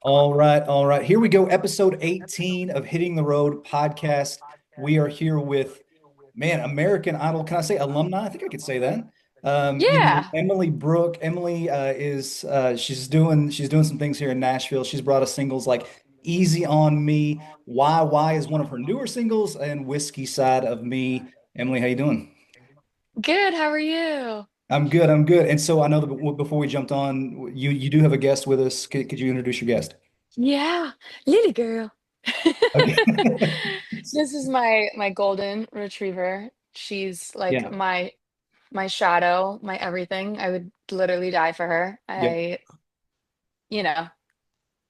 All right, all right. Here we go. Episode 18 of Hitting the Road podcast. We are here with, man, American Idol. Can I say alumni? I think I could say that. Yeah. Emily Brooke. Emily is she's doing some things here in Nashville. She's brought us singles like Easy on Me, Why is one of her newer singles, and Whiskey Side of Me. Emily, how you doing? Good. How are you? I'm good. I'm good. And so I know that before we jumped on, you do have a guest with us. Could you introduce your guest? Yeah. Little girl. Okay. This is my golden retriever. She's like Yeah. my shadow, my everything. I would literally die for her. Yep. You know,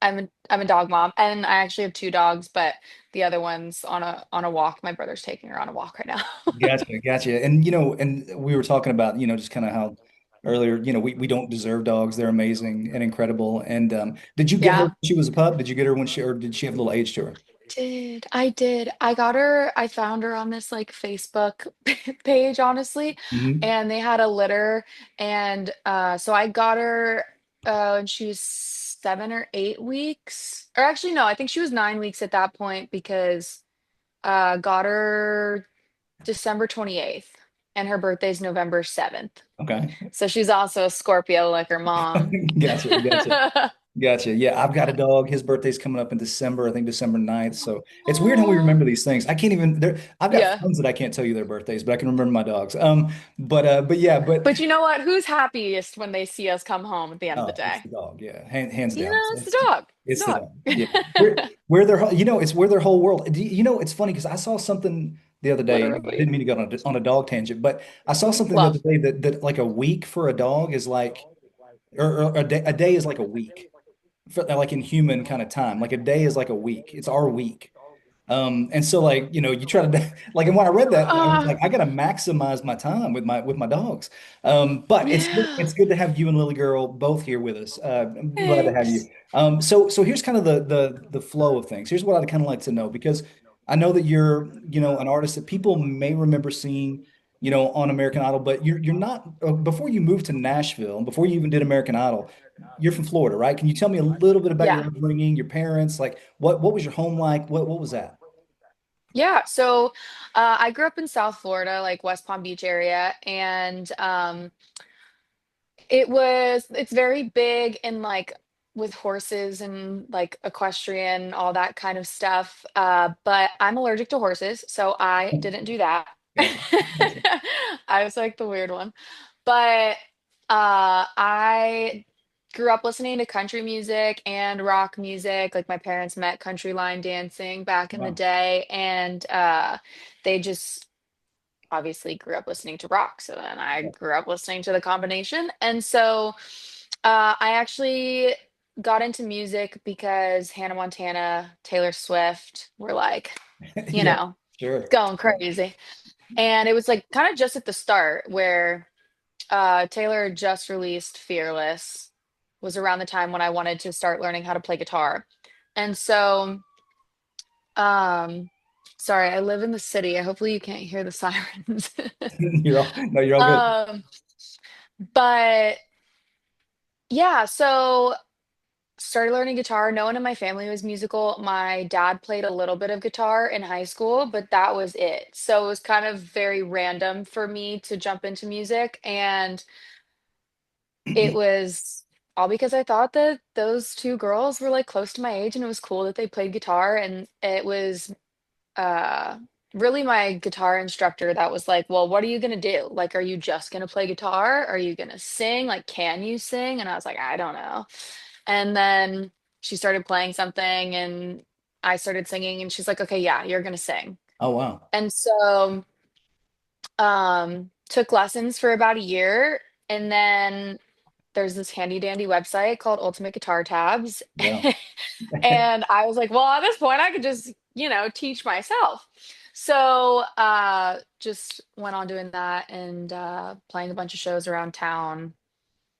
I'm a dog mom, and I actually have two dogs, but the other one's on a walk. My brother's taking her on a walk right now. Gotcha. Gotcha. And and we were talking about, just kind of how earlier, we don't deserve dogs. They're amazing and incredible. And did you get her Yeah. when she was a pup? Did you get her when or did she have a little age to her? I did. I got her, I found her on this like Facebook page, honestly, Hmm. and they had a litter, and so I got her when she was 7 or 8 weeks. Or actually no, I think she was 9 weeks at that point because got her December 28th and her birthday's November 7th. Okay. So she's also a Scorpio like her mom. Gotcha. Gotcha. Gotcha. Yeah, I've got a dog. His birthday's coming up in December, I think December 9th. So it's weird how we Oh, remember these things. I can't even there. I've got yeah. friends that I can't tell you their birthdays, but I can remember my dogs. But yeah, but But you know what? Who's happiest when they see us come home at the end of the oh, it's day? the dog. Yeah, hands You down. know, it's the dog. It's It's the the dog. Yeah. dog. We're their it's where their whole world. It's funny because I saw something the other day. I Literally. didn't mean to go on a dog tangent, but I saw something the other Love. day that like a week for a dog is like, or a day is like a week for, like in human kind of time. Like a day is like a week. It's our week. And so like, you try to like, and when I read that, I was like, Ah, I gotta maximize my time with my dogs. But it's yeah. good to have you and Lily Girl both here with us. I'm glad to have you. Thanks. So here's kind of the flow of things. Here's what I'd kind of like to know because I know that you're, an artist that people may remember seeing, on American Idol, but you're not before you moved to Nashville, before you even did American Idol, you're from Florida, right? Can you tell me a little bit about your Yeah. upbringing, your parents, like what was your home like? What was that? Yeah. So I grew up in South Florida, like West Palm Beach area, and it's very big in like with horses and like equestrian, all that kind of stuff. But I'm allergic to horses, so I didn't do that. Gotcha. Gotcha. I was like the weird one. But I grew up listening to country music and rock music. Like my parents met country line dancing back in the Wow. day, and they just obviously grew up listening to rock. So then I Yeah. grew up listening to the combination. And so I actually got into music because Hannah Montana, Taylor Swift were like, you Yeah, know, sure. going crazy. And it was like kind of just at the start where Taylor just released Fearless was around the time when I wanted to start learning how to play guitar. And so um sorry, I live in the city. Hopefully you can't hear the sirens. No, you're all good. Um, but yeah, so started learning guitar. No one in my family was musical. My dad played a little bit of guitar in high school, but that was it. So it was kind of very random for me to jump into music. And it was all because I thought that those two girls were like close to my age and it was cool that they played guitar. And it was uh really my guitar instructor that was like, "Well, what are you gonna do? Like, are you just gonna play guitar? Are you gonna sing? Like, can you sing?" And I was like, "I don't know." And then she started playing something and I started singing and she's like, "Okay, yeah, you're gonna sing." Oh wow. And so took lessons for about a year, and then there's this handy dandy website called Ultimate Guitar Tabs. Yeah. And I was like, well, at this point, I could just, teach myself. So just went on doing that and playing a bunch of shows around town.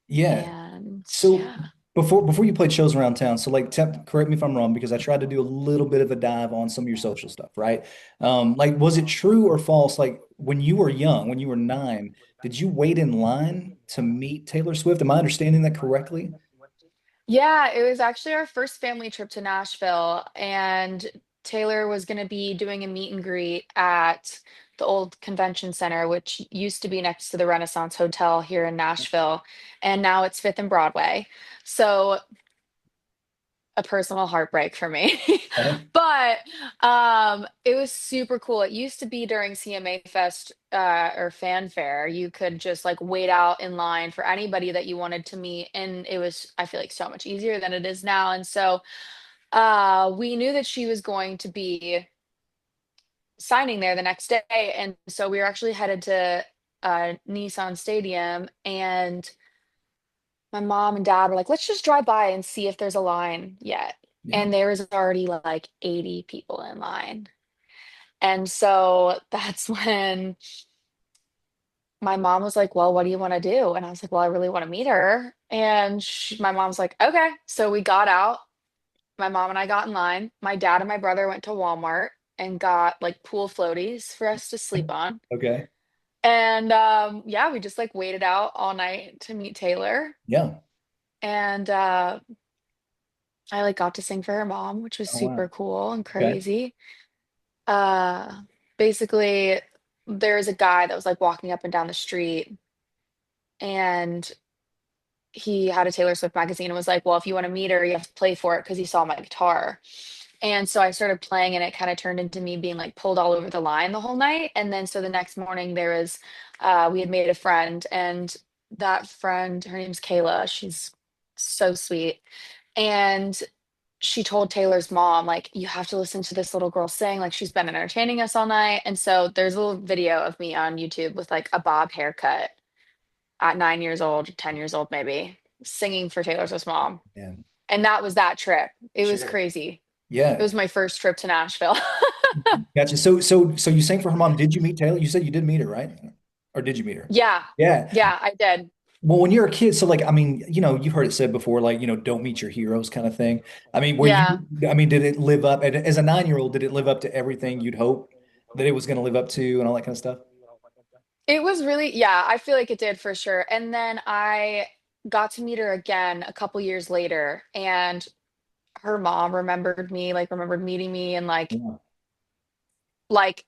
Yeah. And So yeah. before you played shows around town, so like correct me if I'm wrong because I tried to do a little bit of a dive on some of your social stuff, right? Like was it true or false? Like when you were young, when you were 9, did you wait in line to meet Taylor Swift? Am I understanding that correctly? Yeah, it was actually our first family trip to Nashville, and Taylor was going to be doing a meet and greet at the old convention center, which used to be next to the Renaissance Hotel here in Nashville, and now it's Fifth and Broadway. So a personal heartbreak for me. Okay. But it was super cool. It used to be during CMA Fest or Fanfare, you could just like wait out in line for anybody that you wanted to meet. And it was, I feel like, so much easier than it is now. And so we knew that she was going to be signing there the next day. And so we were actually headed to Nissan Stadium, and my mom and dad were like, let's just drive by and see if there's a line yet. Yeah. And there was already like 80 people in line. And so that's when my mom was like, well, what do you want to do? And I was like, well, I really want to meet her. And my mom's like, okay. So we got out. My mom and I got in line. My dad and my brother went to Walmart and got like pool floaties for us to sleep on. Okay. And yeah, we just like waited out all night to meet Taylor. Yeah. And I like got to sing for her mom, which was Oh wow. super cool and Okay. crazy. Uh Basically there's a guy that was like walking up and down the street, and he had a Taylor Swift magazine and was like, well, if you want to meet her, you have to play for it, because he saw my guitar. And so I started playing, and it kind of turned into me being like pulled all over the line the whole night. And then so the next morning there was we had made a friend, and that friend, her name's Kayla. She's so sweet. And she told Taylor's mom, like, you have to listen to this little girl sing. Like, she's been entertaining us all night. And so there's a little video of me on YouTube with like a bob haircut at 9 years old, 10 years old, maybe, singing for Taylor Swift's mom. Yeah. And that was that trip. It was Sure. crazy. It Yeah. was my first trip to Nashville. Gotcha. So you sang for her mom. Did you meet Taylor? You said you did meet her, right? Or did you meet her? Yeah. Yeah. Yeah, I did. Well, when you're a kid, so like, I mean, you've heard it said before, like, don't meet your heroes kind of thing. I mean, Yeah. did it live up, as a 9-year-old, did it live up to everything you'd hope that it was going to live up to and all that kind of stuff? It was really, yeah, I feel like it did for sure. And then I got to meet her again a couple years later, and her mom remembered me, like remembered meeting me, and Yeah. like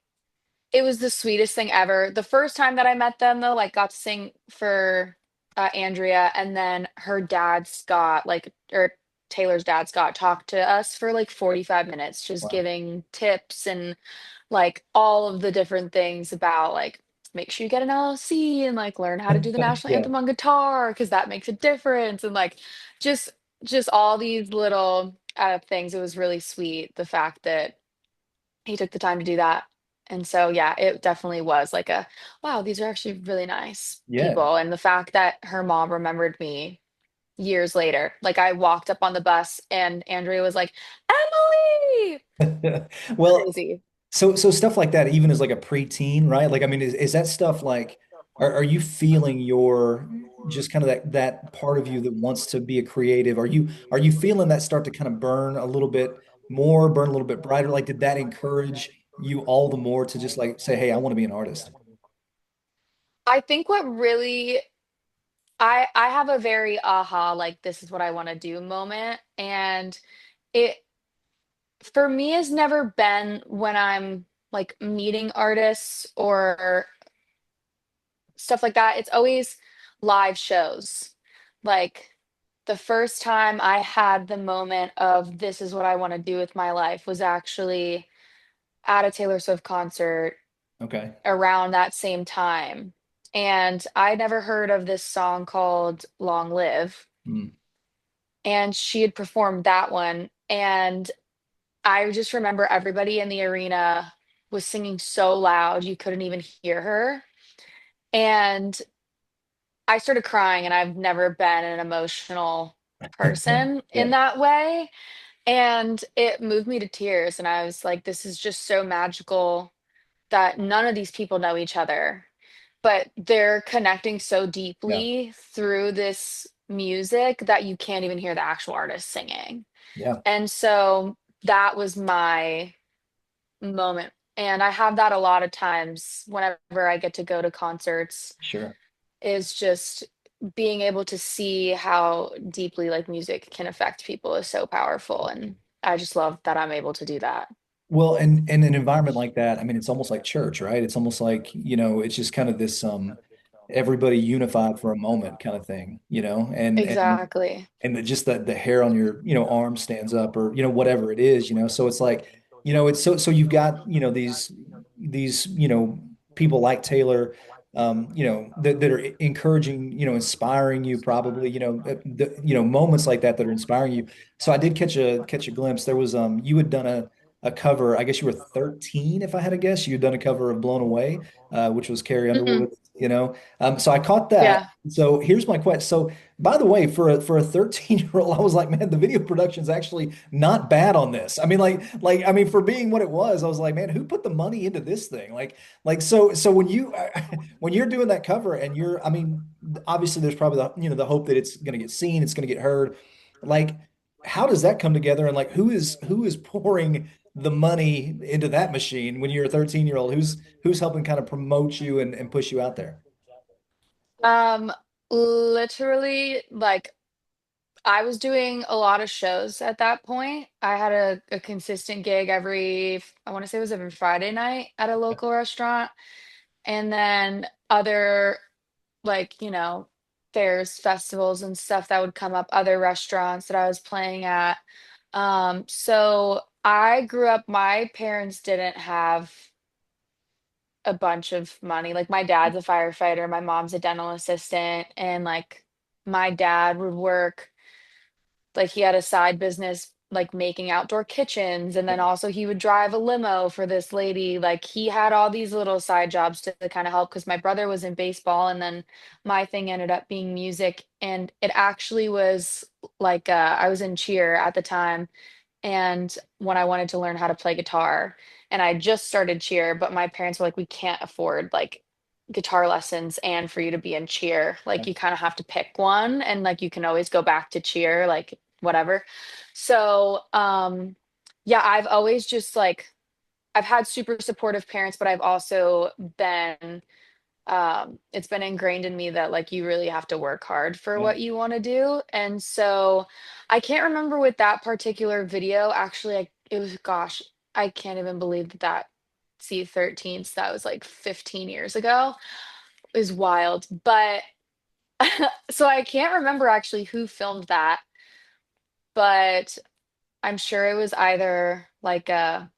it was the sweetest thing ever. The first time that I met them though, like got to sing for Andrea, and then her dad Scott, like, or Taylor's dad Scott, talked to us for like 45 minutes, just Wow. giving tips and like all of the different things about like make sure you get an LLC and like learn how to do the national Yeah. anthem on guitar because that makes a difference, and like just just all these little things. It was really sweet, the fact that he took the time to do that. And so yeah, it definitely was like a wow, these are actually really nice Yeah. people. And the fact that her mom remembered me years later, like I walked up on the bus and Andrea was like, Emily, Well, crazy. so stuff like that, even as like a preteen, right? Like, I mean, is that stuff like, are you feeling your just kind of that part of you that wants to be a creative? Are you feeling that start to kind of burn a little bit more, burn a little bit brighter? Like, did that encourage you all the more to just like say, hey, I want to be an artist? I think what really I have a very aha, like this is what I want to do moment. And it for me has never been when I'm like meeting artists or stuff like that. It's always live shows. Like the first time I had the moment of this is what I want to do with my life was actually at a Taylor Swift concert Okay. around that same time. And I never heard of this song called Long Live. Mm. And she had performed that one. And I just remember everybody in the arena was singing so loud you couldn't even hear her. And I started crying, and I've never been an emotional person Yeah. in that way. And it moved me to tears. And I was like, this is just so magical that none of these people know each other, but they're connecting so Yeah. deeply through this music that you can't even hear the actual artist singing. Yeah. And so that was my moment. And I have that a lot of times whenever I get to go to concerts, Sure. is just being able to see how deeply like music can affect people is so powerful. And I just love that I'm able to do that. Well, and in an environment like that, I mean, it's almost like church, right? It's almost like, it's just kind of this everybody unified for a moment kind of thing, Exactly. and just the hair on your, arm stands up or, whatever it is, So it's like, it's so you've got, these, people like Taylor, that are encouraging, inspiring you probably, moments like that that are inspiring you. So I did catch a glimpse. There was you had done a cover. I guess you were 13, if I had to guess. You had done a cover of Blown Away, which was Carrie Hmm. Underwood, So I caught that. Yeah. So here's my question. So by the way, for a 13-year-old, I was like, man, the video production's actually not bad on this. I mean, I mean, for being what it was, I was like, man, who put the money into this thing? So when you when you're doing that cover and I mean, obviously there's probably the hope that it's going to get seen, it's going to get heard. Like, how does that come together? And like, who is pouring the money into that machine when you're a 13-year-old? Who's helping kind of promote you and push you out there? Um, Literally, like I was doing a lot of shows at that point. I had a consistent gig I want to say it was every Friday night at a local restaurant. And then other like, fairs, festivals and stuff that would come up, other restaurants that I was playing at. So I grew up, my parents didn't have a bunch of money. Like my dad's a firefighter, my mom's a dental assistant, and like my dad would work like he had a side business like making outdoor kitchens, and then also he would drive a limo for this lady. Like he had all these little side jobs to kind of help because my brother was in baseball, and then my thing ended up being music. And it actually was like I was in cheer at the time, and when I wanted to learn how to play guitar, and I just started cheer, but my parents were like, we can't afford like guitar lessons and for you to be in cheer. Like you kind of have to pick one, and like you can always go back to cheer, like whatever. So, yeah, I've always just like I've had super supportive parents, but I've also been it's been ingrained in me that like you really have to work hard for Yeah. what you want to do. And so I can't remember with that particular video. Actually, it was, gosh, I can't even believe that C13, so that was like 15 years ago. It was wild. But so I can't remember actually who filmed that, but I'm sure it was either like a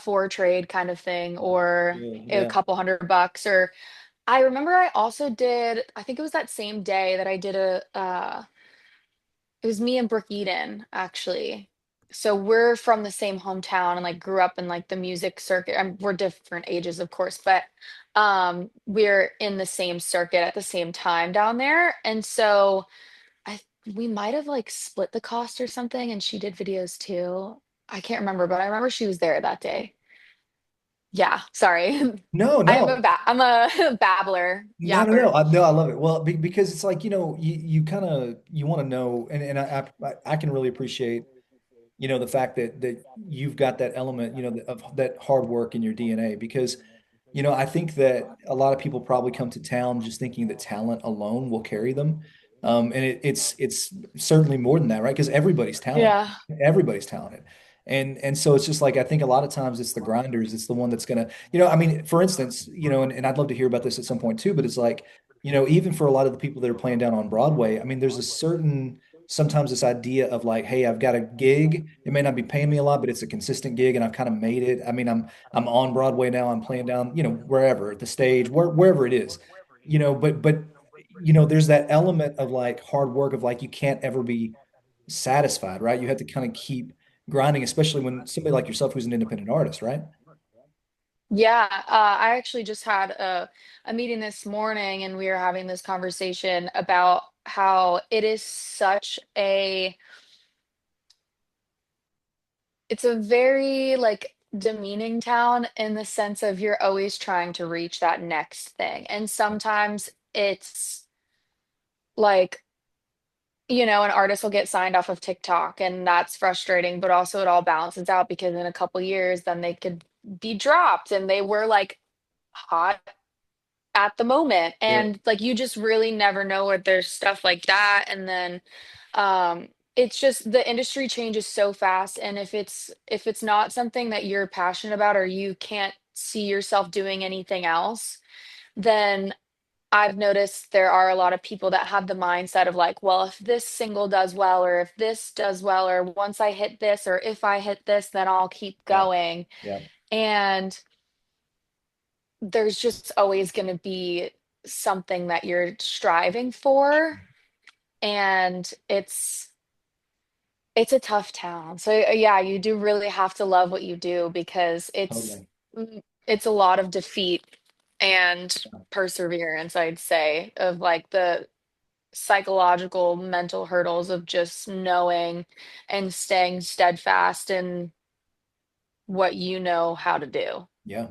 for trade kind of thing or Yeah. a Yeah. couple $100. Or I remember I also did, I think it was that same day that I did it was me and Brooke Eden actually. So we're from the same hometown and like grew up in like the music circuit. We're different ages, of course, but we're in the same circuit at the same time down there. And so I we might have like split the cost or something, and she did videos too. I can't remember, but I remember she was there that day. Yeah, sorry. No, no. I'm a babbler, No, no, no. yapper. No, I love it. Well, because it's like, you kind of you want to know, and I can really appreciate, the fact that you've got that element, of that hard work in your DNA because, I think that a lot of people probably come to town just thinking that talent alone will carry them. And it's certainly more than that, right? Because everybody's talented. Yeah. Everybody's talented. And so it's just like I think a lot of times it's the grinders, it's the one that's gonna, I mean, for instance, and I'd love to hear about this at some point too, but it's like, even for a lot of the people that are playing down on Broadway, I mean, there's a certain sometimes this idea of like, hey, I've got a gig. It may not be paying me a lot, but it's a consistent gig and I've kind of made it. I mean, I'm on Broadway now. I'm playing down, wherever at the stage, wherever it is, but there's that element of like hard work of like you can't ever be satisfied, right? You have to kind of keep grinding, especially when somebody like yourself who's an independent artist, right? Yeah, I actually just had a meeting this morning and we were having this conversation about how it is such it's a very like demeaning town in the sense of you're always trying to reach that next thing. And sometimes it's like, an artist will get signed off of TikTok and that's frustrating, but also it all balances out because in a couple years then they could be dropped and they were like hot at the moment. Sure. And like you just really never know what there's stuff like that. And then it's just the industry changes so fast. And if it's not something that you're passionate about or you can't see yourself doing anything else, then I've noticed there are a lot of people that have the mindset of like, well, if this single does well, or if this does well, or once I hit this, or if I hit this, then I'll keep Yeah. going. Yeah. And there's just always going to be something that you're striving for. And it's a tough town. So yeah, you do really have to love what you do because Totally. it's a lot of defeat and perseverance, I'd say, of like the psychological mental hurdles of just knowing and staying steadfast in what you know how to do. Yeah.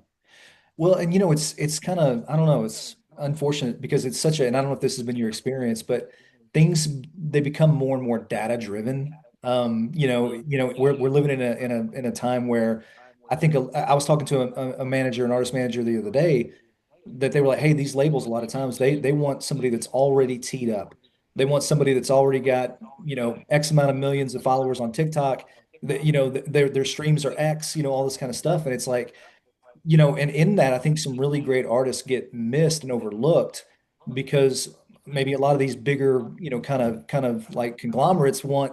Well, and it's kind of, I don't know, it's unfortunate because it's such a, and I don't know if this has been your experience, but things they become more and more data driven. We're living in a time where I think I was talking to a manager, an artist manager the other day, that they were like, hey, these labels a lot of times they want somebody that's already teed up. They want somebody that's already got, X amount of millions of followers on TikTok. That, their streams are X, all this kind of stuff. And it's like, and in that, I think some really great artists get missed and overlooked because maybe a lot of these bigger, kind of like conglomerates want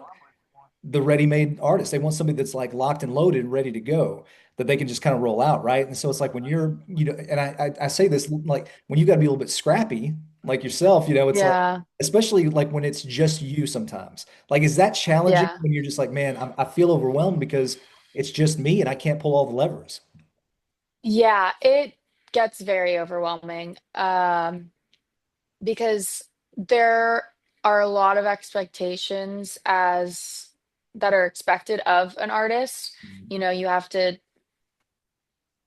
the ready-made artist. They want somebody that's like locked and loaded, ready to go, that they can just kind of roll out, right? And so it's like when you're, and I say this like when you got to be a little bit scrappy, like yourself, it's like, Yeah. especially like when it's just you sometimes. Like, is that challenging Yeah. when you're just like, man, I feel overwhelmed because it's just me and I can't pull all the levers. Yeah, it gets very overwhelming. Because there are a lot of expectations as that are expected of an artist. Mhm. You know, you have to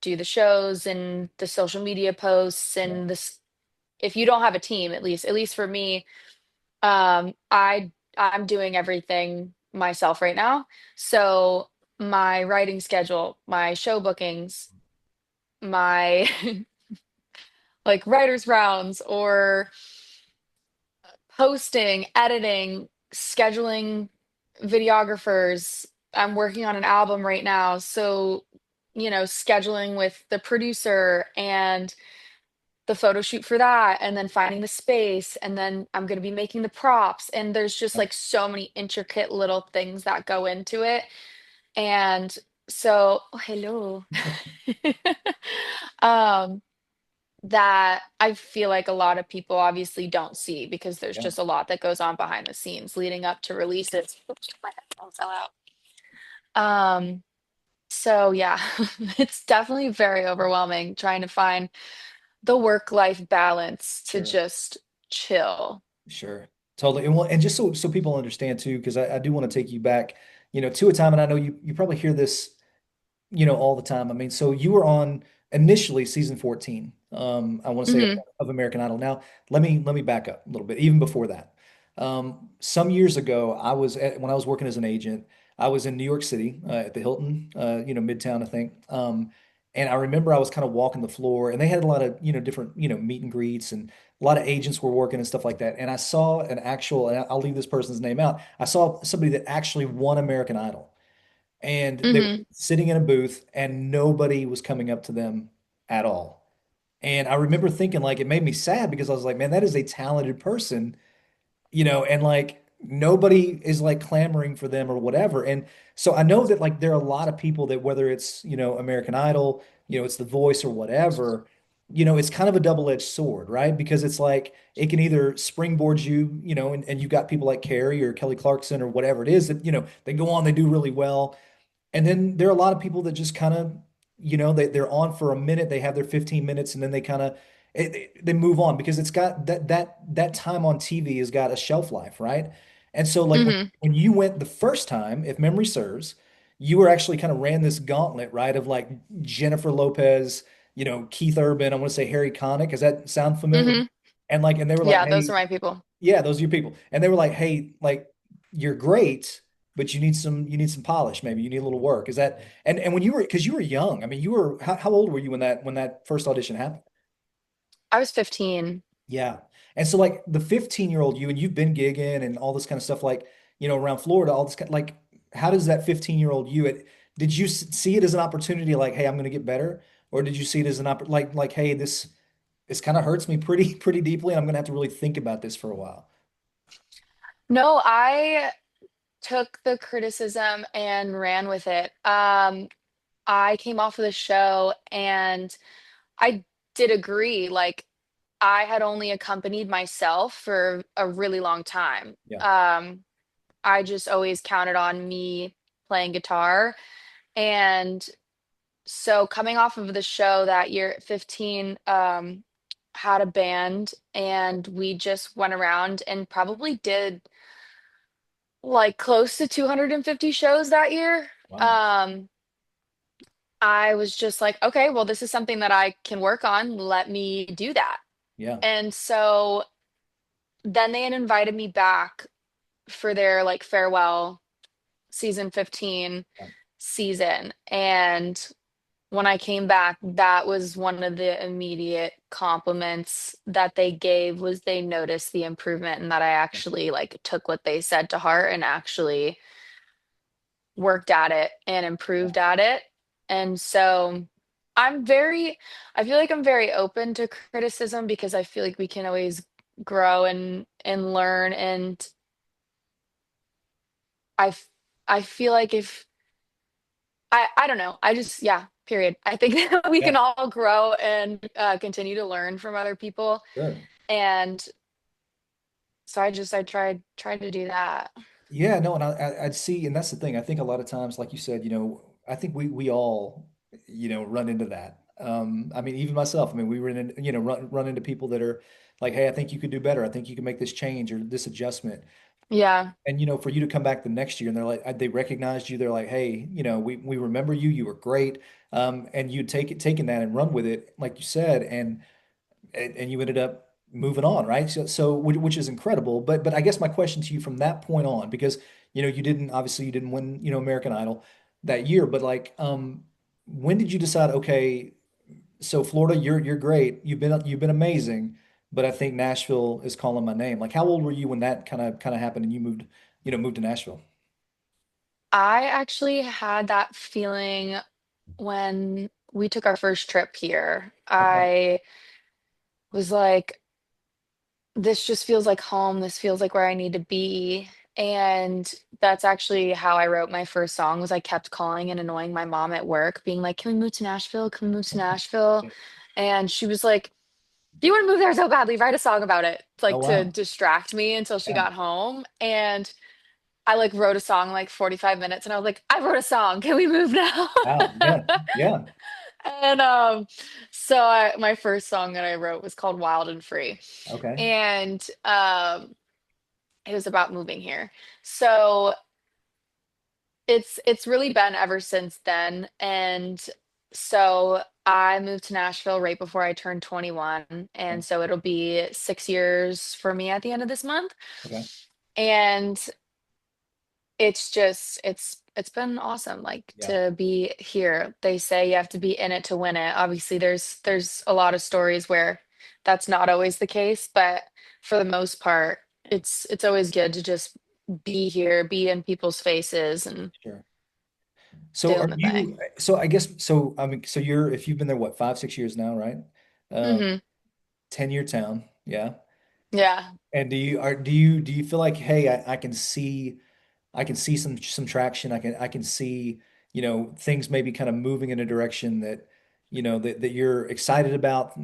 do the shows and the social media posts Yeah. and this if you don't have a team, at least for me, I'm doing everything myself right now. So my writing schedule, my show bookings, my like writers rounds or posting, editing, scheduling videographers. I'm working on an album right now, so scheduling with the producer and the photo shoot for that, and then finding the space, and then I'm going to be making the props. And there's just like so many intricate little things that go into it. And so, oh, hello. um, that I feel like a lot of people obviously don't see because there's Yeah. just a lot that goes on behind the scenes leading up to releases. Oops, my headphones fell out. Um, so yeah, it's definitely very overwhelming trying to find the work-life balance to Sure. just chill. Sure. Totally. And well, and just so people understand too, because I do want to take you back, to a time, and I know you probably hear this, all the time. I mean, so you were on initially season 14, I want to say Hmm. of American Idol. Now, let me back up a little bit, even before that. Some years ago, when I was working as an agent, I was in New York City, at the Hilton, Midtown, I think. And I remember I was kind of walking the floor and they had a lot of, different, meet and greets, and a lot of agents were working and stuff like that. And I saw an actual, and I'll leave this person's name out. I saw somebody that actually won American Idol, and they were Hmm. sitting in a booth and nobody was coming up to them at all. And I remember thinking, like, it made me sad because I was like, man, that is a talented person, and like nobody is like clamoring for them or whatever. And so I know that like there are a lot of people that, whether it's, American Idol, it's The Voice or whatever, it's kind of a double-edged sword, right? Because it's like it can either springboard you, and you've got people like Carrie or Kelly Clarkson or whatever it is that, they go on, they do really well. And then there are a lot of people that just kind of, they're on for a minute, they have their 15 minutes, and then they kind of they move on because it's got that time on TV has got a shelf life, right? And so like when Hmm. when you went the first time, if memory serves, you were actually kind of ran this gauntlet, right? Of like Jennifer Lopez, Keith Urban, I want to say Harry Connick. Does that sound familiar? Hmm. And they were like, Yeah, those hey, are my people. yeah, those are your people. And they were like, "Hey, like you're great, but you need some polish. Maybe you need a little work." Is that and when you were because you were young. I mean, you were how old were you when that first audition happened? I was 15. Yeah. And so like the 15-year-old you, and you've been gigging and all this kind of stuff, like, around Florida, all this kind like, how does that 15-year-old you, did you see it as an opportunity like, hey, I'm going to get better? Or did you see it as an like, hey, this kind of hurts me pretty, pretty deeply, and I'm going to have to really think about this for a while. No, I took the criticism and ran with it. I came off of the show and I did agree. Like, I had only accompanied myself for a really long time. Yeah. I just always counted on me playing guitar. And so coming off of the show that year at 15, had a band and we just went around and probably did like close to 250 shows that year. Wow. Um, I was just like, okay, well, this is something that I can work on. Let me do that. Yeah. And so then they had invited me back for their like farewell season 15 Yeah. season. And when I came back, that was one of the immediate compliments that they gave was they noticed the improvement and that I actually like took what they said to heart and actually worked at it and improved at it. And so I'm very, I feel like I'm very open to criticism because I feel like we can always grow and learn. And I, f- I feel like if I don't know, I just, yeah, period. I think that we can Yeah. all grow and continue to learn from other people. Sure. And so I tried to do that. Yeah, no, and I'd see, and that's the thing. I think a lot of times, like you said, I think we all, run into that. I mean, even myself. I mean, we run into, run into people that are like, hey, I think you could do better. I think you can make this change or this adjustment. Yeah. And for you to come back the next year and they're like, they recognized you. They're like, hey, we remember you. You were great. And you taken that and run with it, like you said, and you ended up moving on, right? So which is incredible. But I guess my question to you from that point on, because you didn't win, American Idol that year, but like, when did you decide, okay, so Florida, you're great, you've been amazing, but I think Nashville is calling my name. Like, how old were you when that kind of happened and you moved to Nashville? I actually had that feeling when we took our first trip here. Okay. I was like, this just feels like home. This feels like where I need to be. And that's actually how I wrote my first song was I kept calling and annoying my mom at work, being like, can we move to Nashville? Can we move to Nashville? And she was like, do you want to move there so badly? Write a song about it, Oh like to wow. distract me until she Yeah. got home. And I like wrote a song like 45 minutes and I was like, I wrote a song. Can we move now? Wow. Yeah. Yeah. And my first song that I wrote was called Wild and Free. Okay. And it was about moving here. So it's really been ever since then. And so I moved to Nashville right before I turned 21. Okay. And so it'll be 6 years for me at the end of this month. Okay. And it's just it's been awesome like Yeah. to be here. They say you have to be in it to win it. Obviously there's a lot of stories where that's not always the case, but for the most part it's always good to just be here, be in people's faces and Sure. So doing are the you, thing. so I guess, so I mean, so if you've been there, what, 5, 6 years now, right? Um, Hmm. 10-year town. Yeah. Yeah. And do you feel like, hey, I can see some traction. I can see, things maybe kind of moving in a direction that, that you're excited about,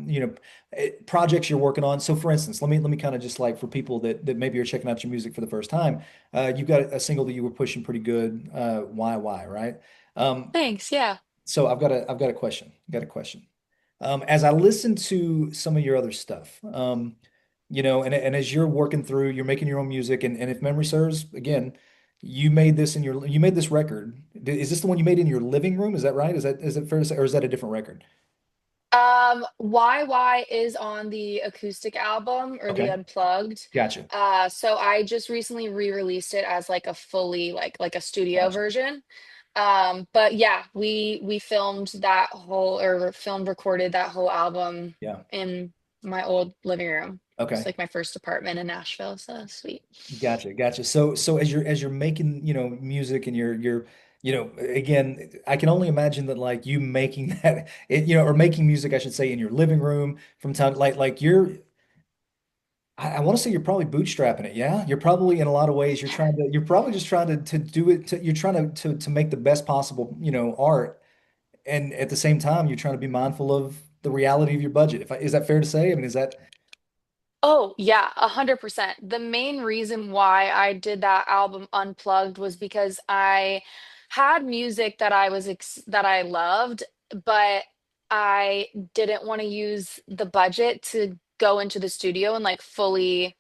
projects you're working on. So for instance, let me kind of just like for people that maybe are checking out your music for the first time, you've got a single that you were pushing pretty good, why, right? Um, Thanks. Yeah. so I've got a question. Got a question. As I listen to some of your other stuff, and as you're working through, you're making your own music, and if memory serves, again, you made this record. Is this the one you made in your living room? Is that right? Is it fair to say, or is that a different record? YY is on the acoustic album or the Okay, unplugged. gotcha, So I just recently re-released it as like a fully like a studio gotcha. version. But yeah, we filmed that whole or filmed recorded that whole album Yeah. in my old living room. It's Okay. like my first apartment in Nashville, so sweet. Gotcha, gotcha. So as you're making, music and you're, again, I can only imagine that like you making that or making music, I should say, in your living room from time like I want to say you're probably bootstrapping it, yeah? You're probably in a lot of ways you're probably just trying to do it you're trying to make the best possible, art. And at the same time, you're trying to be mindful of the reality of your budget. Is that fair to say? I mean, is that Oh, yeah, 100%. The main reason why I did that album Unplugged was because I had music that that I loved, but I didn't want to use the budget to go into the studio and like fully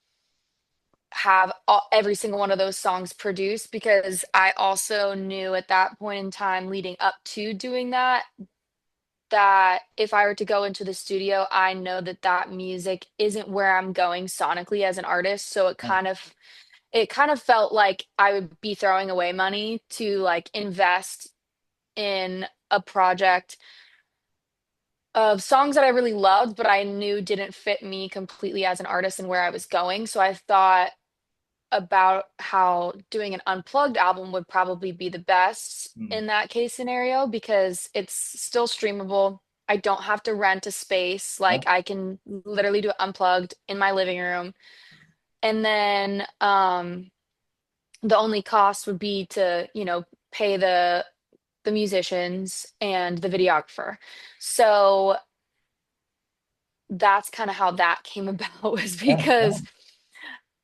have every single one of those songs produced because I also knew at that point in time leading up to doing that that if I were to go into the studio, I know that that music isn't where I'm going sonically as an artist. So it kind of felt like I would be throwing away money to like invest in a project of songs that I really loved, but I knew didn't fit me completely as an artist and where I was going. So I thought about how doing an unplugged album would probably be the best hmm, in that case scenario because it's still streamable. I don't have to rent a space. yeah, Like I can literally do it unplugged in my living room. And then the only cost would be to, pay the musicians and the videographer. So that's kind of how that came about was yeah, yeah, because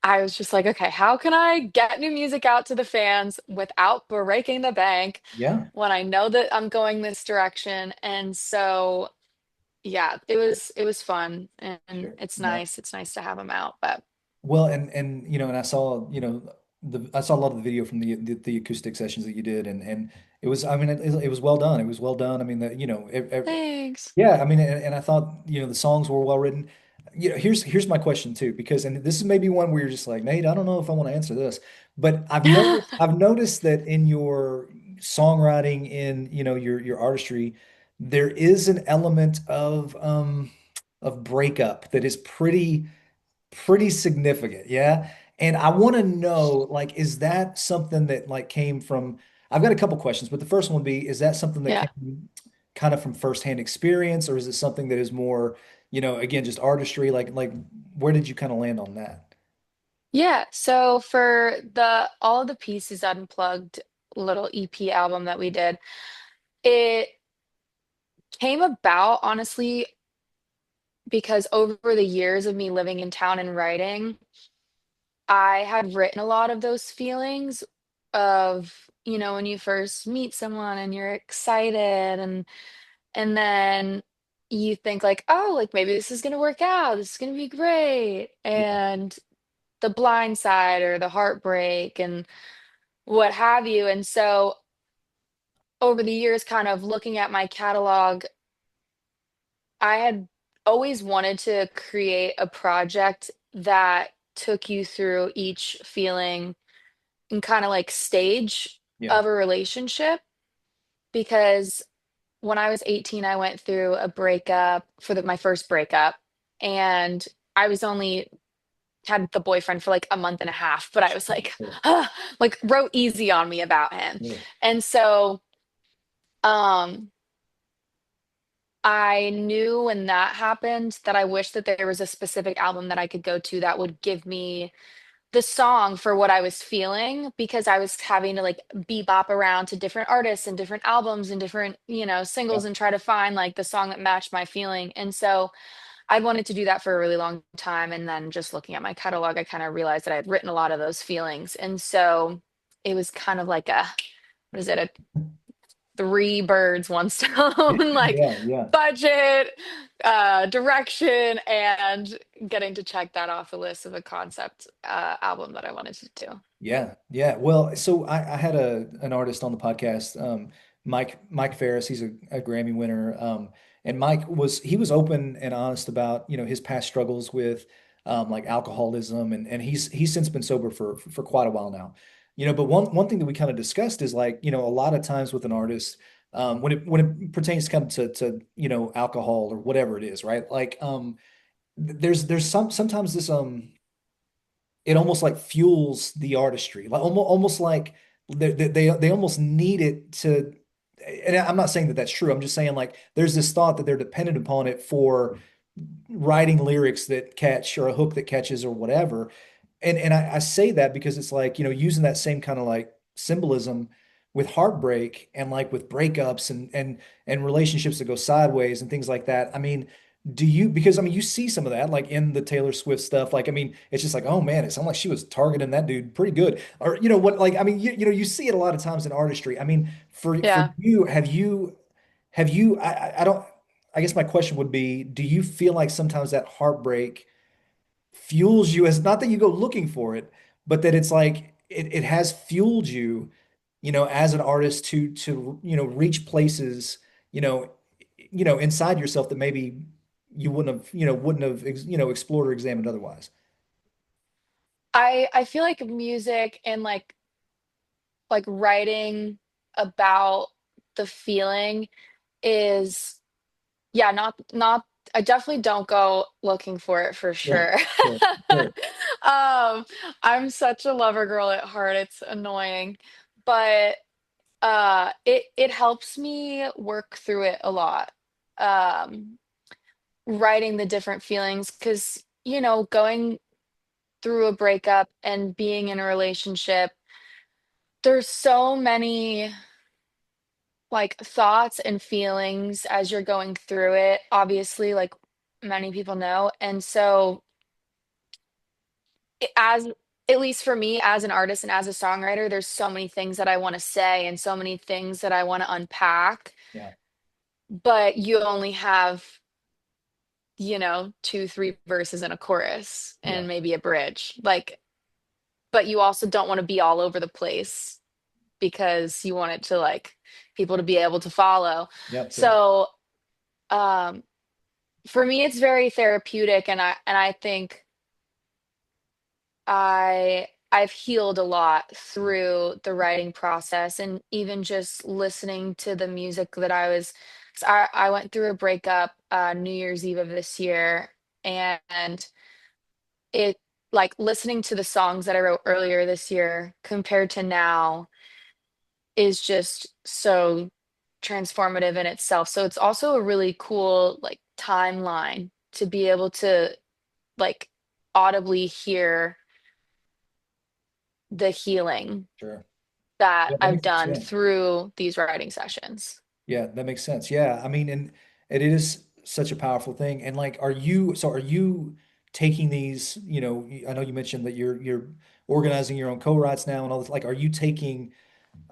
I was just like, okay, how can I get new music out to the fans without breaking the bank yeah, when I know that I'm going this direction? And so, yeah, it was fun and sure. it's Yeah. nice. It's nice to have them out. But Well, and and I saw, I saw a lot of the video from the acoustic sessions that you did, and it was, I mean, it was well done. It was well done. I mean, that, thanks. yeah, I mean, and I thought, the songs were well written. Here's my question too, because and this is maybe one where you're just like, Nate, I don't know if I want to answer this, but I've noticed that in your songwriting, in your artistry, there is an element of breakup that is pretty significant, yeah. And I want to know, like, is that something that like came from? I've got a couple questions, but the first one would be, is that something that Yeah. came kind of from firsthand experience, or is it something that is more, again, just artistry? Like, where did you kind of land on that? Yeah. So for the all of the pieces unplugged little EP album that we did, it came about honestly because over the years of me living in town and writing, I had written a lot of those feelings of, when you first meet someone and you're excited and then you think like, oh, like maybe this is gonna work out, this is gonna be great. Yeah, And the blind side or the heartbreak and what have you. And so over the years, kind of looking at my catalog, I had always wanted to create a project that took you through each feeling and kind of like stage yeah, of a relationship because when I was 18, I went through a breakup for my first breakup, and I was only had the boyfriend for like a month and a half, but I was like, sure, ah, like wrote easy on me about him. sure. And so um I knew when that happened that I wish that there was a specific album that I could go to that would give me the song for what I was feeling because I was having to like bebop around to different artists and different albums and different, Yeah, singles and try to find like the song that matched my feeling. And so I wanted to do that for a really long time. And then just looking at my catalog, I kind of realized that I had written a lot of those feelings. And so it was kind of like what is it, a three birds, one stone, like yeah, yeah. budget, direction, and getting to check that off the list of a concept album that I wanted to do. Yeah, yeah. Well, so I had an artist on the podcast, Mike Ferris. He's a Grammy winner. And Mike was open and honest about, his past struggles with like alcoholism, and he's since been sober for quite a while now. But one thing that we kind of discussed is like, a lot of times with an artist, when it pertains kind of to alcohol or whatever it is, right? Like there's sometimes this it almost like fuels the artistry, like almost like they almost need it to. And I'm not saying that that's true. I'm just saying like there's this thought that they're dependent upon it for writing lyrics that catch or a hook that catches or whatever. And I say that because it's like, using that same kind of like symbolism with heartbreak and like with breakups and relationships that go sideways and things like that. I mean, because I mean you see some of that like in the Taylor Swift stuff. Like, I mean, it's just like, oh man, it sounds like she was targeting that dude pretty good. Or what, like, I mean, you see it a lot of times in artistry. I mean, for Yeah. you, have you I don't I guess my question would be, do you feel like sometimes that heartbreak fuels you, as not that you go looking for it, but that it's like it has fueled you, as an artist to reach places, inside yourself that maybe you wouldn't have explored or examined otherwise. I feel like music and like writing about the feeling is, yeah, not I definitely don't go looking for it for Sure, sure. sure, sure. I'm such a lover girl at heart. It's annoying, but it helps me work through it a lot. Um, Writing the different feelings, because going through a breakup and being in a relationship, there's so many like thoughts and feelings as you're going through it, obviously, like many people know. And so, as at least for me as an artist and as a songwriter, there's so many things that I want to say and so many things that I want to unpack, Yeah, but you only have, two, three verses and a chorus yeah, and maybe a bridge. Like, but you also don't want to be all over the place because you want it to like people to be able to follow. yep, sure. So, um, for me, it's very therapeutic, and I think I've healed a lot through the writing process, and even just listening to the music that I was. 'Cause I went through a breakup New Year's Eve of this year, and it like listening to the songs that I wrote earlier this year compared to now is just so transformative in itself. So it's also a really cool like timeline to be able to like audibly hear the healing Sure. that Yeah, that I've makes sense. done Yeah. through these writing sessions. Yeah, that makes sense. Yeah. I mean, and it is such a powerful thing. And like, are you taking these, I know you mentioned that you're organizing your own co-writes now and all this. Like, are you taking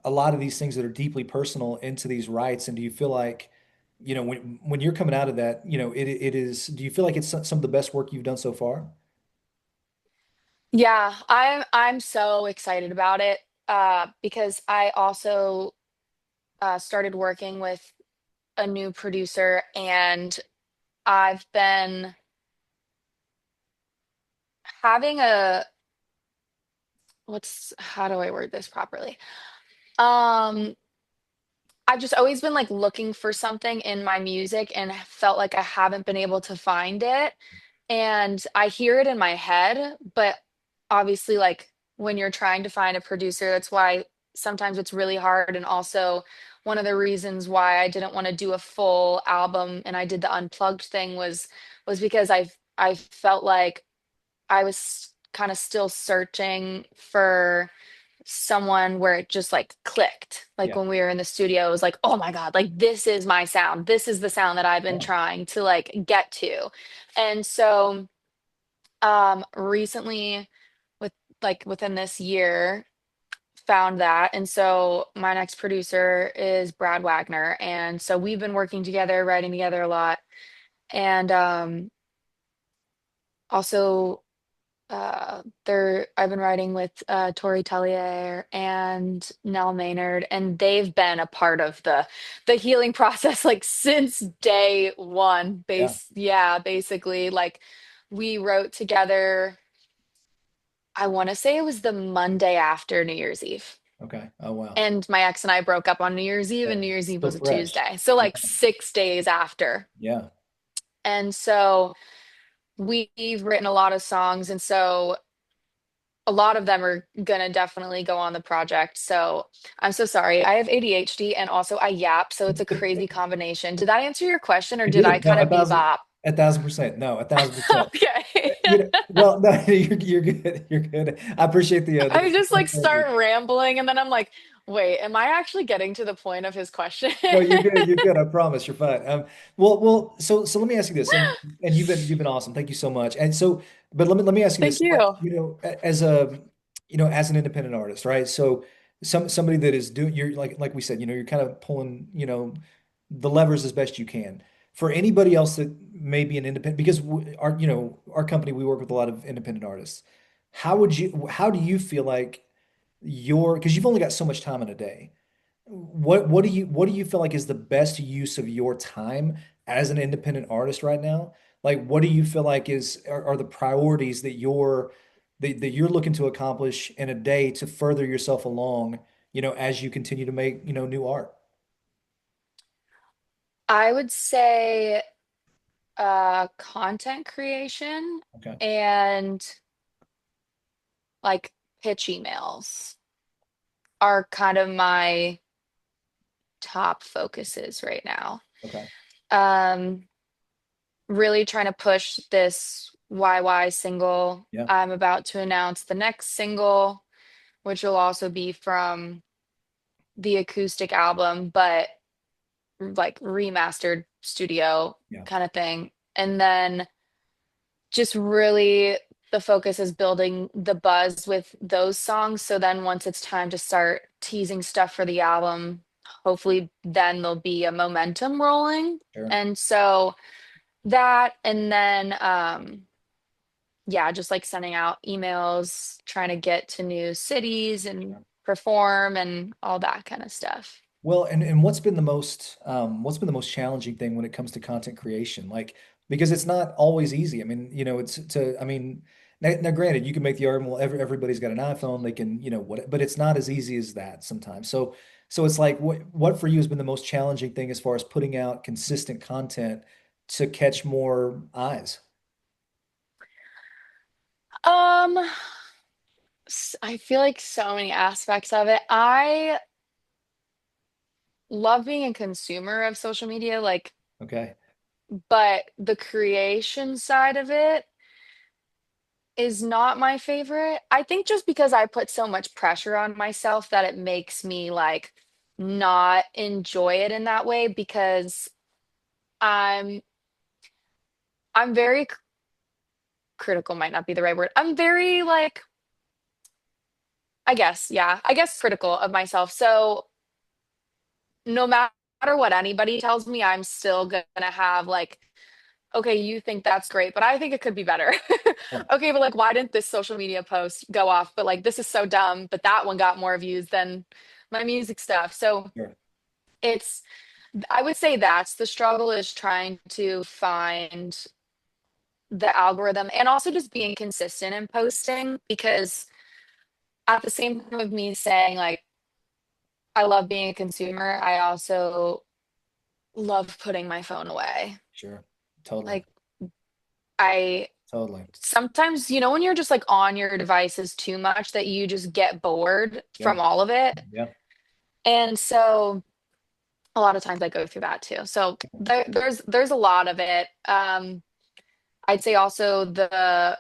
a lot of these things that are deeply personal into these writes? And do you feel like, when you're coming out of that, it is, do you feel like it's some of the best work you've done so far? Yeah, I'm so excited about it because I also started working with a new producer, and I've been having a what's how do I word this properly? Um, I've just always been like looking for something in my music and felt like I haven't been able to find it. And I hear it in my head, but obviously, like when you're trying to find a producer, that's why sometimes it's really hard. And also, one of the reasons why I didn't want to do a full album and I did the unplugged thing was because I felt like I was kind of still searching for someone where it just like clicked. Like Yeah. when we were in the studio, it was like, oh my God, like this is my sound. This is the sound that I've been Yeah. trying to like get to. And so recently with like within this year found that. And so my next producer is Brad Wagner. And so we've been working together, writing together a lot. And also there I've been writing with Tori Tellier and Nell Maynard, and they've been a part of the healing process like since day one. Yeah. Basically, like we wrote together. I want to say it was the Monday after New Year's Eve. Okay. Oh, wow. And my ex and I broke up on New Year's Eve, Yeah. and New Year's Eve Still was a fresh. Tuesday. So Yeah. like 6 days after. Yeah. And so we've written a lot of songs, and so a lot of them are gonna definitely go on the project. So I'm so sorry. I have ADHD and also I yap, so it's a crazy combination. Did that answer your question or It did I did. No, kind of bebop? 1,000%. No, 1,000%. Okay. Well, no, you're good. You're good. I appreciate I just like the start rambling and then I'm like, wait, am I actually getting to the point of his question? no, you're good. You're good. I promise. You're fine. So let me ask you this, and you've been awesome. Thank you so much. And so, but let me ask you Thank this, like, you. as a, as an independent artist, right? So, somebody that is doing, you're like we said, you're kind of pulling, the levers as best you can. For anybody else that may be an independent, because our company, we work with a lot of independent artists. How do you feel like because you've only got so much time in a day. What do you feel like is the best use of your time as an independent artist right now? Like, what do you feel like are the priorities that you're looking to accomplish in a day to further yourself along, as you continue to make, new art? I would say content creation Okay. and like pitch emails are kind of my top focuses right now. Okay. Um, really trying to push this YY single. Yeah. I'm about to announce the next single, which will also be from the acoustic album, but like remastered studio Yeah. kind of thing. And then just really the focus is building the buzz with those songs. So then once it's time to start teasing stuff for the album, hopefully then there'll be a momentum rolling. Sure. And so that, and then yeah, just like sending out emails, trying to get to new cities and Sure. perform and all that kind of stuff. Well, and what's been the most challenging thing when it comes to content creation? Like, because it's not always easy. I mean, I mean, now granted, you can make the argument, well, everybody's got an iPhone, they can, but it's not as easy as that sometimes. So it's like, what for you has been the most challenging thing as far as putting out consistent content to catch more eyes? Um, I feel like so many aspects of it. I love being a consumer of social media, like, Okay. but the creation side of it is not my favorite. I think just because I put so much pressure on myself that it makes me like not enjoy it in that way because I'm I'm very critical might not be the right word. I'm very like I guess, yeah, I guess critical of myself. So no matter what anybody tells me, I'm still gonna have like, okay, you think that's great, but I think it could be better. Yeah. Okay, but like, why didn't this social media post go off? But like, this is so dumb, but that one got more views than my music stuff. So Sure. it's, I would say that's the struggle is trying to find the algorithm and also just being consistent in posting because at the same time of me saying like, I love being a consumer, I also love putting my phone away. Sure. Totally. Like, I Totally. sometimes, when you're just like on your devices too much that you just get bored Yeah. from all of it. Yeah. And so a lot of times I go through that too. So there's a lot of it. I'd say also the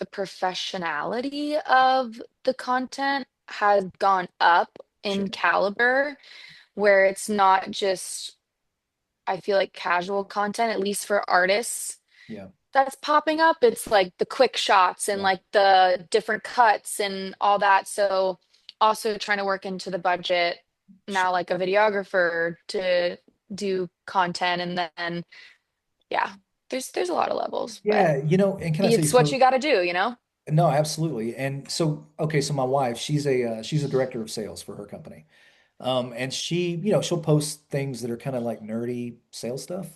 professionality of the content has gone up in Sure. caliber where it's not just I feel like casual content, at least for artists Yeah. that's popping up. It's like the quick shots and Yeah. like the different cuts and all that. So also trying to work into the budget now, Sure. like a videographer to do content and then yeah, there's a lot of levels, but Yeah, and can I say it's what you so? got to do. No, absolutely. And so, okay, so my wife, she's a director of sales for her company. And she'll post things that are kind of like nerdy sales stuff,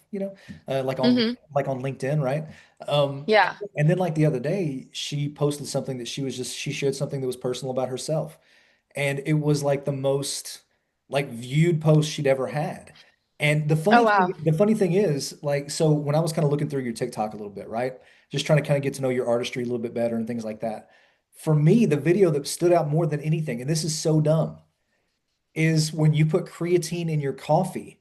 like on Hmm. like on LinkedIn, right? Um, Yeah. and then like the other day, she posted something that she shared something that was personal about herself, and it was like the most like viewed post she'd ever had. And Oh wow. the funny thing is, like, so when I was kind of looking through your TikTok a little bit, right? Just trying to kind of get to know your artistry a little bit better and things like that. For me, the video that stood out more than anything, and this is so dumb, is when you put creatine in your coffee.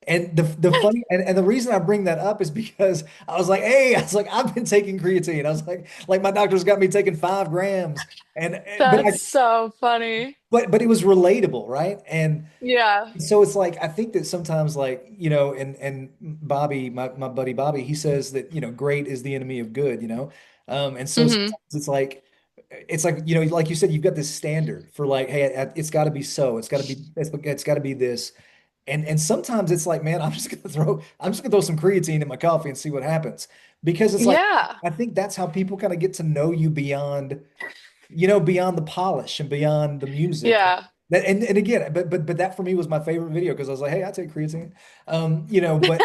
And the funny and the reason I bring that up is because I was like, hey, I was like, I've been taking creatine. I was like my doctor's got me taking 5 grams. And That's so funny. but it was relatable, right? And Yeah. so it's like I think that sometimes like, and Bobby, my buddy Bobby, he says that, great is the enemy of good, you know? And so Hmm. sometimes it's like, like you said, you've got this standard for like, hey, it's got to be so, it's got to be this. And sometimes it's like, man, I'm just gonna throw some creatine in my coffee and see what happens. Because it's like Yeah. I think that's how people kind of get to know you beyond, beyond the polish and beyond the music. Yeah. That and again, but that for me was my favorite video because I was like, hey, I take creatine. But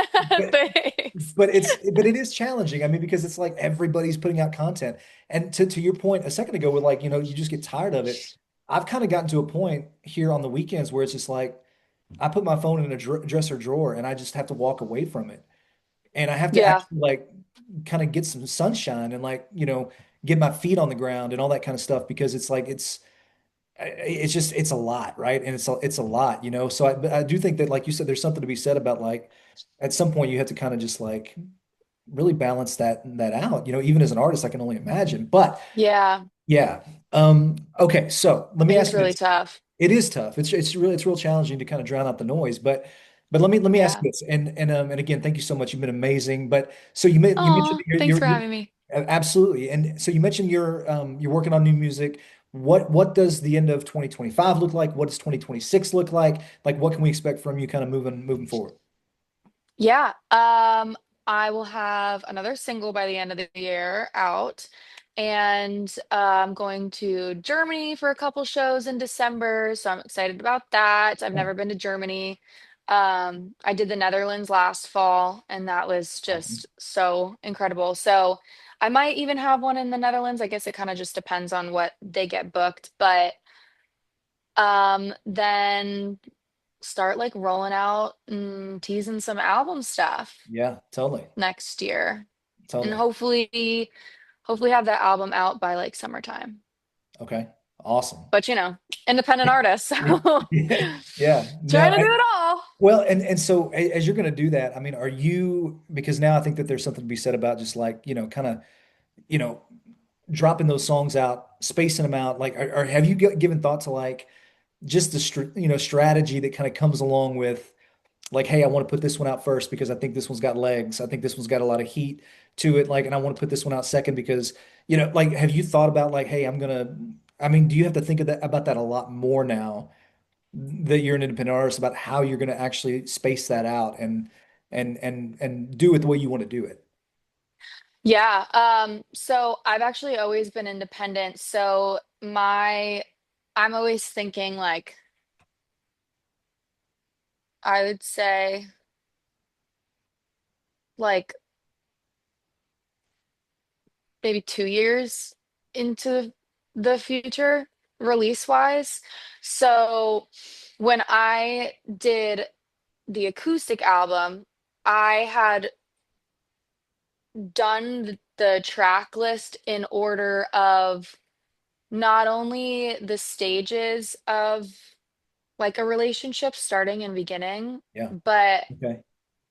Thanks. but it is challenging. I mean, because it's like everybody's putting out content. And to your point a second ago, with like, you just get tired of it. I've kind of gotten to a point here on the weekends where it's just like I put my phone in a dresser drawer and I just have to walk away from it. And I have to Yeah. actually like kind of get some sunshine and like, get my feet on the ground and all that kind of stuff because it's like it's just it's a lot, right? And it's a lot, So but I do think that like you said, there's something to be said about like at some point you have to kind of just like really balance that out. Even as an artist, I can only imagine. But Yeah. yeah. Okay, so let me It is ask you really this. tough. It is tough. It's real challenging to kind of drown out the noise. But let me ask Yeah. you this. And again, thank you so much. You've been amazing. But so you mentioned Oh, thanks for having me. absolutely. And so you mentioned you're working on new music. What does the end of 2025 look like? What does 2026 look like? Like what can we expect from you kind of moving forward? Yeah. I will have another single by the end of the year out. And I'm going to Germany for a couple shows in December. So I'm excited about that. I've Oh, never been to Germany. I did the Netherlands last fall, and that was awesome. just so incredible. So I might even have one in the Netherlands. I guess it kind of just depends on what they get booked. But then start like rolling out and teasing some album stuff Yeah, totally. next year. And Totally. hopefully have that album out by like summertime. Okay. Awesome. But independent artist, so Yeah. Yeah. No, trying to do it all. well, and so as you're going to do that, I mean, are you, because now I think that there's something to be said about just like, kind of, you know, dropping those songs out, spacing them out, like, or have you given thought to like just the, strategy that kind of comes along with like, hey, I want to put this one out first because I think this one's got legs. I think this one's got a lot of heat to it. Like, and I want to put this one out second because, like, have you thought about like, hey, I mean, do you have to think of that about that a lot more now that you're an independent artist about how you're going to actually space that out and do it the way you want to do it? Yeah. So I've actually always been independent. So I'm always thinking like I would say like maybe 2 years into the future release wise. So when I did the acoustic album, I had done the track list in order of not only the stages of like a relationship starting and beginning, Yeah. but Okay.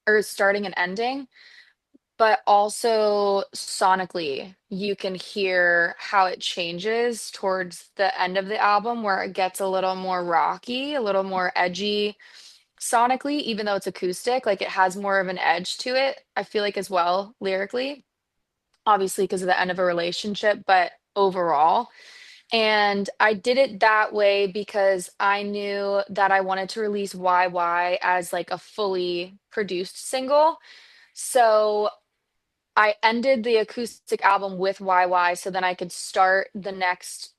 or starting and ending, but also sonically, you can hear how it changes towards the end of the album where it gets a little more rocky, a little more edgy sonically, even though it's acoustic, like it has more of an edge to it, I feel like as well, lyrically, obviously because of the end of a relationship, but overall. And I did it that way because I knew that I wanted to release YY as like a fully produced single. So I ended the acoustic album with YY so then I could start the next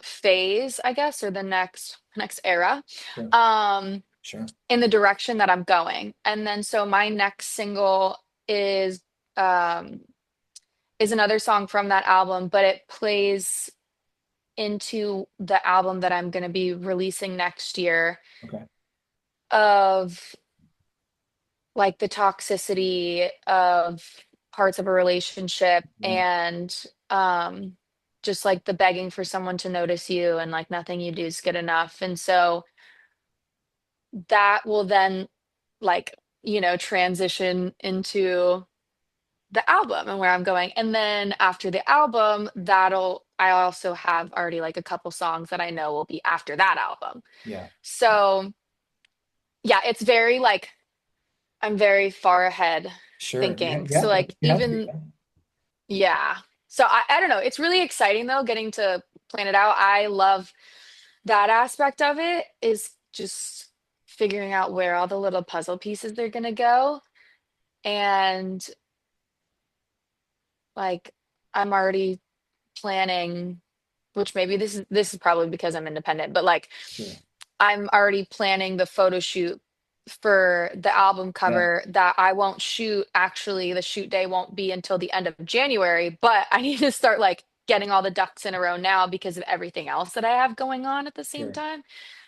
phase, I guess, or the next era Sure. um Sure. in the direction that I'm going. And then so my next single is um is another song from that album, but it plays into the album that I'm going to be releasing next year. Okay. of like the toxicity of parts of a relationship Yeah. and um just like the begging for someone to notice you and like nothing you do is good enough. And so that will then like, transition into the album and where I'm going. And then after the album, I also have already like a couple songs that I know will be after that album. Yeah. So yeah, it's very like I'm very far ahead Sure. Yeah. thinking. So Yeah. like You have to be. even yeah. So I don't know. It's really exciting though, getting to plan it out. I love that aspect of it is just figuring out where all the little puzzle pieces are gonna go. And like I'm already planning, which maybe this is probably because I'm independent, but like Sure. I'm already planning the photo shoot for the album Yeah. cover that I won't shoot. Actually, the shoot day won't be until the end of January, but I need to start like getting all the ducks in a row now because of everything else that I have going on at the same Sure. time.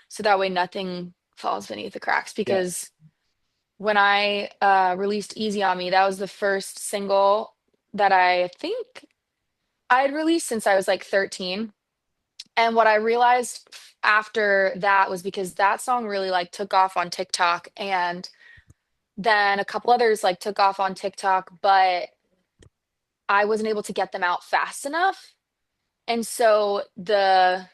So that way nothing falls beneath the cracks Yeah. because when I released Easy on Me, that was the first single that I think I had released since I was like 13. And what I realized after that was because that song really like took off on TikTok and then a couple others like took off on TikTok, but I wasn't able to get them out fast enough. And so the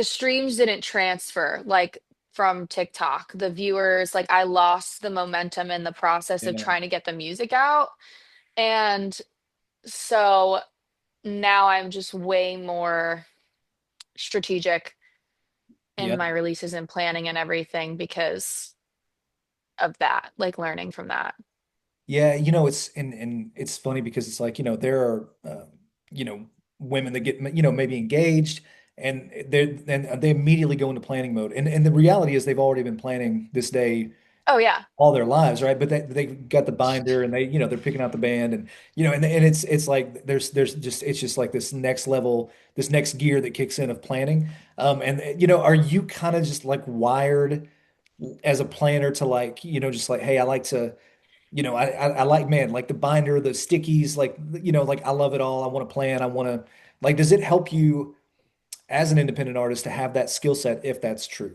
streams didn't transfer like from TikTok. The viewers, like I lost the momentum in the process of Yeah. trying to get the music out. And so now I'm just way more strategic in Yeah. my releases and planning and everything because of that, like learning from that. Yeah, it's and it's funny because it's like, there are you know, women that get, maybe engaged and they immediately go into planning mode. And the reality is they've already been planning this day Oh yeah. all their lives, right? But they got the binder and they're picking out the band and and it's like there's just it's just like this next level, this next gear that kicks in of planning. And are you kind of just like wired as a planner to like, just like, hey, I like to I like, man, like the binder, the stickies, like, like I love it all. I want to plan. I want to, like, does it help you as an independent artist to have that skill set if that's true?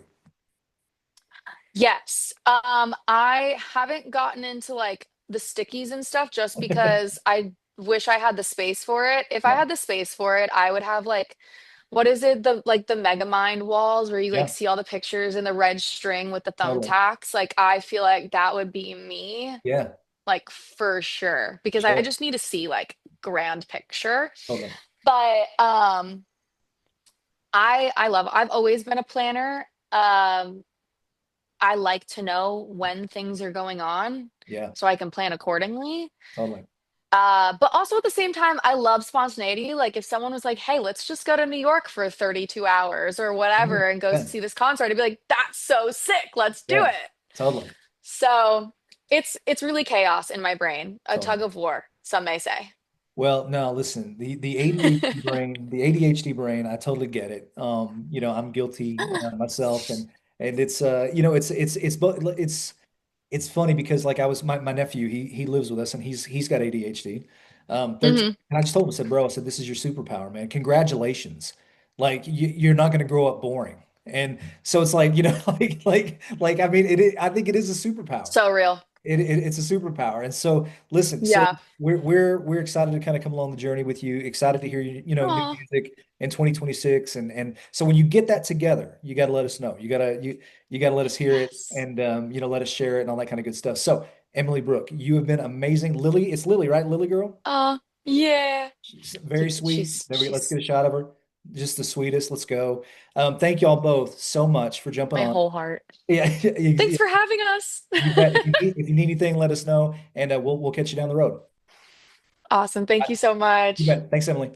Yes. I haven't gotten into like the stickies and stuff just because I wish I had the space for it. If I Yeah. had the space for it, I would have like what is it? The Megamind walls where you like Yeah, see all the pictures in the red string with the totally. thumbtacks. Like I feel like that would be me, Yeah, like for sure. Because I sure. just need to see like grand picture. Totally. But I've always been a planner. I like to know when things are going on Yeah, so I can plan accordingly. totally. But also at the same time, I love spontaneity. Like if someone was like, "Hey, let's just go to New York for 32 hours or Sure. whatever and go Yeah, see this concert," I'd be like, "That's so sick. Let's do yeah, it." totally. So it's really chaos in my brain, a tug Totally. of war, some may say. Well, no, listen, the ADHD brain, I totally get it. I'm guilty myself, and it's funny because like my nephew, he lives with us and he's got ADHD. 13. Hmm. And I just told him, I said, bro, I said, this is your superpower, man. Congratulations. Like you're not going to grow up boring. And so it's like, like I mean, I think it is a superpower. So real. It's a superpower. And so listen, so Yeah. we're excited to kind of come along the journey with you, excited to hear new Oh, music in 2026. And so when you get that together, you got to let us know. You got to let us hear it yes. and let us share it and all that kind of good stuff. So Emily Brooke, you have been amazing. Lily, it's Lily, right? Lily girl. Yeah. She's very sweet. Let's get She's a shot of her. Just the sweetest. Let's go. Thank you all both so much for jumping my on. whole heart. Yeah, Thanks for having us. you bet. If you need anything, let us know, and we'll catch you down the road. Awesome. All Thank right, you so you much. bet. Thanks, Emily.